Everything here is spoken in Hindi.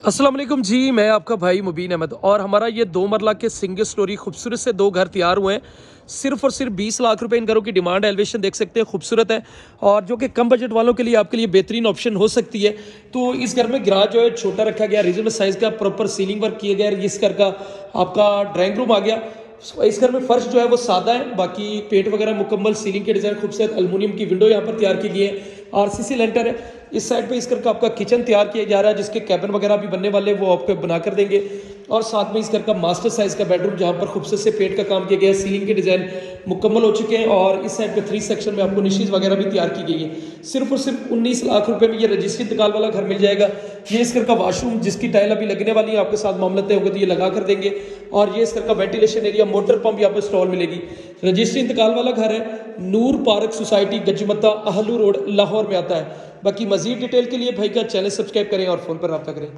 अस्सलाम वालेकुम जी, मैं आपका भाई मुबीन अहमद और हमारा ये 2 मरला के सिंगल स्टोरी खूबसूरत से 2 घर तैयार हुए हैं। सिर्फ़ और सिर्फ 20 लाख रुपए इन घरों की डिमांड है। एलिवेशन देख सकते हैं, खूबसूरत है और जो कि कम बजट वालों के लिए आपके लिए बेहतरीन ऑप्शन हो सकती है। तो इस घर में गैराज जो है छोटा रखा गया, रीजनेबल साइज़ का, प्रॉपर सीलिंग वर्क किया गया है। इस घर का आपका ड्राइंग रूम आ गया। इस घर में फर्श जो है वो सादा है, बाकी पेंट वगैरह मुकम्मल, सीलिंग के डिज़ाइन खूबसूरत, एल्युमिनियम की विंडो यहाँ पर तैयार की गई है, आरसीसी लेंटर है। इस साइड पे इस घर का आपका किचन तैयार किया जा रहा है, जिसके कैबिन वगैरह भी बनने वाले वो आपको बना कर देंगे। और साथ में इस घर का मास्टर साइज का बेडरूम, जहाँ पर खूबसूरत से पेंट का काम किया गया है, सीलिंग के डिज़ाइन मुकम्मल हो चुके हैं। और इस साइड पे 3 सेक्शन में आपको निशीज वगैरह भी तैयार की गई है। सिर्फ और सिर्फ 19 लाख रुपए में ये रजिस्ट्री इंतकाल वाला घर मिल जाएगा। ये इस घर का वॉशरूम, जिसकी टाइल अभी लगने वाली है, आपके साथ मामला तय होगा तो ये लगा कर देंगे। और ये इस घर का वेंटिलेशन एरिया, मोटर पंप यहाँ पर इंस्टॉल मिलेगी। रजिस्ट्री इंतकाल वाला घर है, नूर पार्क सोसाइटी, गजमत्ता, अहलू रोड, लाहौर में आता है। बाकी मजीद डिटेल के लिए भाई का चैनल सब्सक्राइब करें और फ़ोन पर रब्ता करें।